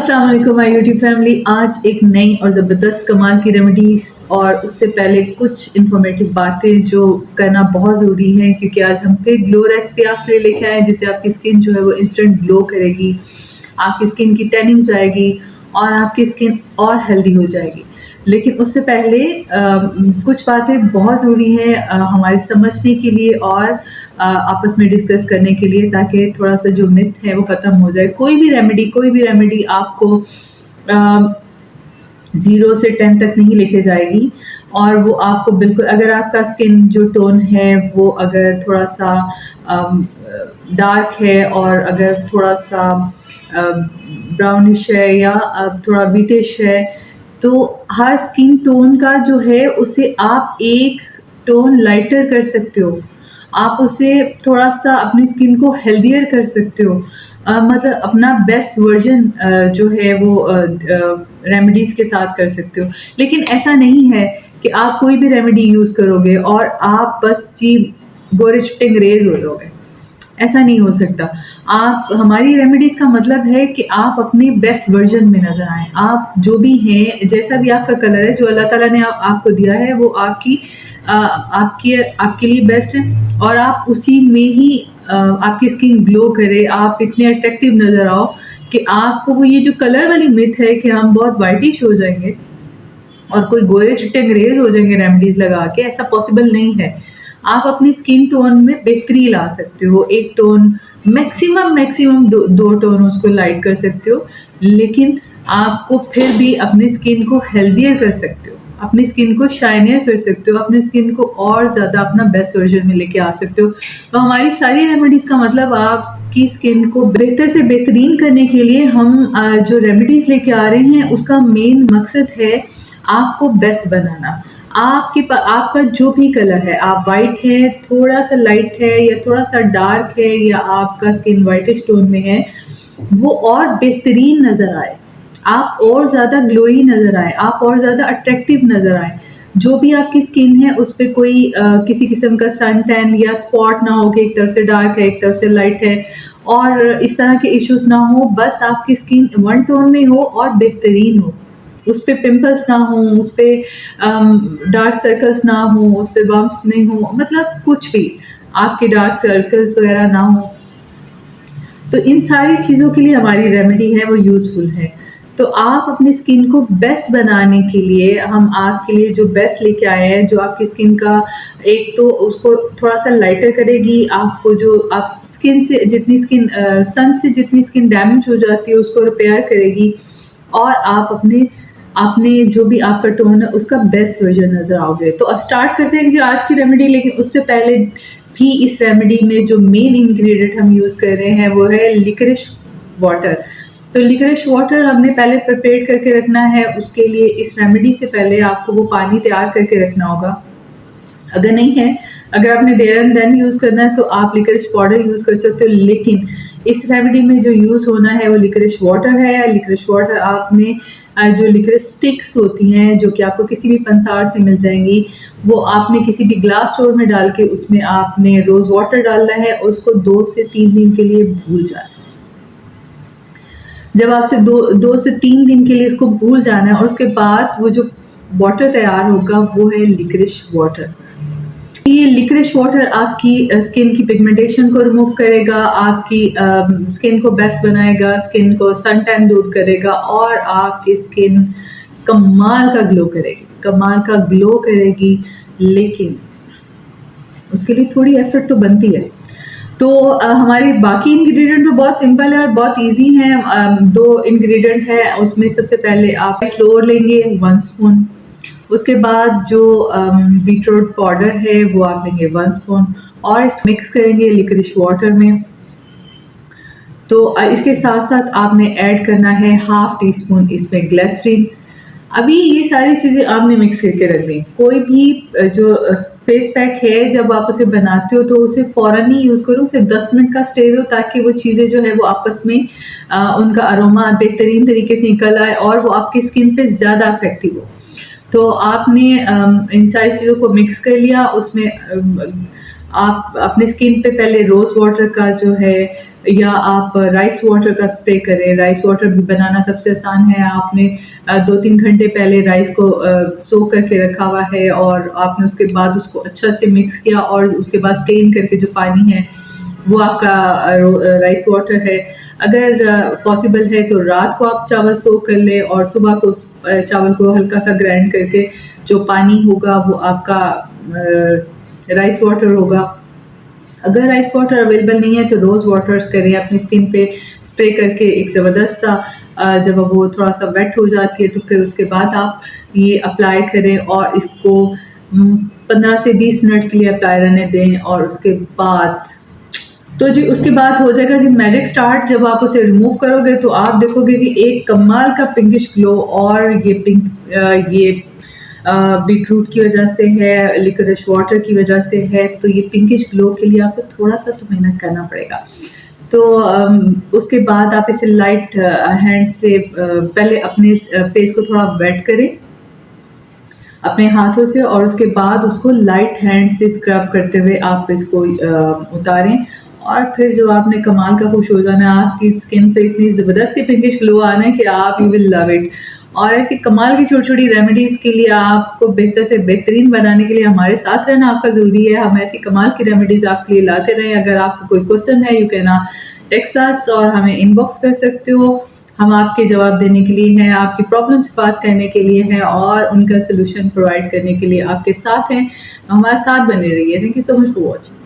अस्सलाम वालेकुम my YouTube family. आज एक नई और ज़बरदस्त कमाल की रेमेडीज़ और उससे पहले कुछ इन्फॉर्मेटिव बातें जो करना बहुत ज़रूरी है, क्योंकि आज हम फिर ग्लो रेसिपी आपके लिए लेके आए जिससे आपकी स्किन जो है वो इंस्टेंट ग्लो करेगी, आपकी स्किन की टैनिंग जाएगी और आपकी स्किन और हेल्दी हो जाएगी। लेकिन उससे पहले कुछ बातें बहुत ज़रूरी हैं हमारे समझने के लिए और आपस में डिस्कस करने के लिए, ताकि थोड़ा सा जो मिथ है वो ख़त्म हो जाए। कोई भी रेमेडी आपको 0 से 10 तक नहीं लेके जाएगी और वो आपको बिल्कुल, अगर आपका स्किन जो टोन है वो अगर थोड़ा सा डार्क है और अगर थोड़ा सा ब्राउनिश है या थोड़ा व्हीटिश है, तो हर स्किन टोन का जो है उसे आप एक टोन लाइटर कर सकते हो। आप उसे थोड़ा सा अपनी स्किन को हेल्दियर कर सकते हो, मतलब अपना बेस्ट वर्जन जो है वो रेमेडीज़ के साथ कर सकते हो। लेकिन ऐसा नहीं है कि आप कोई भी रेमेडी यूज़ करोगे और आप बस जी गोरे चिट्टे अंग्रेज़ हो जाओगे। ऐसा नहीं हो सकता। आप, हमारी रेमेडीज़ का मतलब है कि आप अपने बेस्ट वर्जन में नज़र आएँ। आप जो भी हैं, जैसा भी आपका कलर है, जो अल्लाह ताला ने आपको दिया है वो आपके लिए बेस्ट है और आप उसी में ही आपकी स्किन ग्लो करे, आप इतने अट्रैक्टिव नज़र आओ कि आपको वो ये जो कलर वाली मिथ है कि हम बहुत व्हाइटिश हो जाएँगे और कोई गोरे चिट्टे अंग्रेज़ हो जाएँगे रेमेडीज़ लगा के, ऐसा पॉसिबल नहीं है। आप अपनी स्किन टोन में बेहतरी ला सकते हो। एक टोन, मैक्सिमम दो टोन उसको लाइट कर सकते हो, लेकिन आपको फिर भी अपनी स्किन को हेल्दियर कर सकते हो, अपनी स्किन को शाइनियर कर सकते हो, अपनी स्किन को और ज़्यादा अपना बेस्ट वर्जन में लेके आ सकते हो। तो हमारी सारी रेमेडीज़ का मतलब आपकी स्किन को बेहतर से बेहतरीन करने के लिए हम जो रेमेडीज़ लेके आ रहे हैं उसका मेन मकसद है आपको बेस्ट बनाना। आपका जो भी कलर है, आप वाइट है, थोड़ा सा लाइट है या थोड़ा सा डार्क है या आपका स्किन वाइटिश टोन में है, वो और बेहतरीन नज़र आए, आप और ज़्यादा ग्लोई नज़र आए, आप और ज़्यादा अट्रैक्टिव नज़र आए। जो भी आपकी स्किन है उस पे कोई किसी किस्म का सन टैन या स्पॉट ना हो कि एक तरफ से डार्क है एक तरफ से लाइट है और इस तरह के इश्यूज ना हो। बस आपकी स्किन वन टोन में हो और बेहतरीन हो, उस पे पिंपल्स ना हो, उस पे डार्क सर्कल्स ना हो, उस पे बम्प्स नहीं हो, मतलब कुछ भी आपके डार्क सर्कल्स वगैरह ना हो। तो इन सारी चीज़ों के लिए हमारी रेमेडी है वो यूज़फुल है। तो आप अपनी स्किन को बेस्ट बनाने के लिए हम आपके लिए जो बेस्ट लेके आए हैं, जो आपकी स्किन का एक तो उसको थोड़ा सा लाइटर करेगी, आपको जो आप स्किन से जितनी स्किन सन से जितनी स्किन डैमेज हो जाती है उसको रिपेयर करेगी और आप आपने जो भी आपका टोन है उसका बेस्ट वर्जन नज़र आओगे। तो अब स्टार्ट करते हैं जो आज की रेमेडी। लेकिन उससे पहले भी इस रेमेडी में जो मेन इंग्रेडिएंट हम यूज़ कर रहे हैं वो है लिकरिश वाटर। तो लिकरिश वाटर हमने पहले प्रिपेयर करके रखना है। उसके लिए इस रेमेडी से पहले आपको वो पानी तैयार करके रखना होगा। अगर नहीं है, अगर आपने देयर एंड देन यूज़ करना है तो आप लिकरिश पाउडर यूज़ कर सकते हो, लेकिन इस रेमेडी में जो यूज़ होना है वो लिकरिश वाटर है। लिकरिश वाटर आपने जो लिकरिश स्टिक्स होती हैं जो कि आपको किसी भी पंसार से मिल जाएंगी, वो आपने किसी भी ग्लास स्टोर में डाल के उसमें आपने रोज़ वाटर डालना है और उसको 2 से 3 दिन के लिए भूल जाना है। जब आपसे दो से 3 दिन के लिए इसको भूल जाना है और उसके बाद वो जो वाटर तैयार होगा वो है लिकरिश वाटर। ये लिकरिश वाटर आपकी स्किन की पिगमेंटेशन को रिमूव करेगा, आपकी स्किन को बेस्ट बनाएगा, स्किन को सन टैन दूर करेगा और आपकी स्किन कमाल का ग्लो करेगी। लेकिन उसके लिए थोड़ी एफर्ट तो बनती है। तो हमारे बाकी इंग्रेडिएंट तो बहुत सिंपल है और बहुत इजी हैं। 2 इंग्रेडिएंट है, उसमें सबसे पहले आप फ्लोर लेंगे 1 स्पून, उसके बाद जो बीटरूट पाउडर है वो आप लेंगे 1 स्पून और इस मिक्स करेंगे लिकरिश वाटर में। तो इसके साथ साथ आपने ऐड करना है 1/2 टीस्पून इसमें ग्लिसरीन। अभी ये सारी चीज़ें आपने मिक्स करके रख दी। कोई भी जो फेस पैक है जब आप उसे बनाते हो तो उसे फ़ौरन ही यूज़ करो, उसे 10 मिनट का स्टे दो ताकि वो चीज़ें जो है वो आपस में उनका अरोमा बेहतरीन तरीके से निकल आए और वो आपकी स्किन पे ज़्यादा इफेक्टिव हो। तो आपने इन सारी चीज़ों को मिक्स कर लिया, उसमें आप अपने स्किन पे पहले रोज़ वाटर का जो है या आप राइस वाटर का स्प्रे करें। राइस वाटर भी बनाना सबसे आसान है। आपने 2-3 घंटे पहले राइस को सोक करके रखा हुआ है और आपने उसके बाद उसको अच्छा से मिक्स किया और उसके बाद स्टेन करके जो पानी है वो आपका राइस वाटर है। अगर पॉसिबल है तो रात को आप चावल सोक कर लें और सुबह को उस चावल को हल्का सा ग्राइंड करके जो पानी होगा वो आपका राइस वाटर होगा। अगर राइस वाटर अवेलेबल नहीं है तो रोज़ वाटर करें अपनी स्किन पे स्प्रे करके एक ज़बरदस्त सा जब वो थोड़ा सा वेट हो जाती है तो फिर उसके बाद आप ये अप्लाई करें और इसको 15 से 20 मिनट के लिए अप्लाई रहने दें और उसके बाद तो जी उसके बाद हो जाएगा जी मैजिक स्टार्ट। जब आप उसे रिमूव करोगे तो आप देखोगे जी एक कमाल का पिंकिश ग्लो और ये बीटरूट की वजह से है, लिकोरिश वाटर की वजह से है। तो ये पिंकिश ग्लो के लिए आपको थोड़ा सा तो मेहनत करना पड़ेगा। तो उसके बाद आप इसे लाइट हैंड से पहले अपने फेस को थोड़ा वेट करें अपने हाथों से और उसके बाद उसको लाइट हैंड से स्क्रब करते हुए आप इसको उतारें और फिर जो आपने कमाल का खुश हो जाना है। आपकी स्किन पे इतनी ज़बरदस्त सी पिंकिश ग्लो आना है कि आप यू विल लव इट। और ऐसी कमाल की छोटी-छोटी रेमेडीज़ के लिए आपको बेहतर से बेहतरीन बनाने के लिए हमारे साथ रहना आपका ज़रूरी है। हम ऐसी कमाल की रेमेडीज़ आपके लिए लाते रहें। अगर आपको कोई क्वेश्चन है यू कैन टेक्स्ट अस और हमें इनबॉक्स कर सकते हो। हम आपके जवाब देने के लिए हैं, आपकी प्रॉब्लम से बात करने के लिए हैं और उनका सॉल्यूशन प्रोवाइड करने के लिए आपके साथ हैं। हमारे साथ बने रहिए। Thank you so much for watching.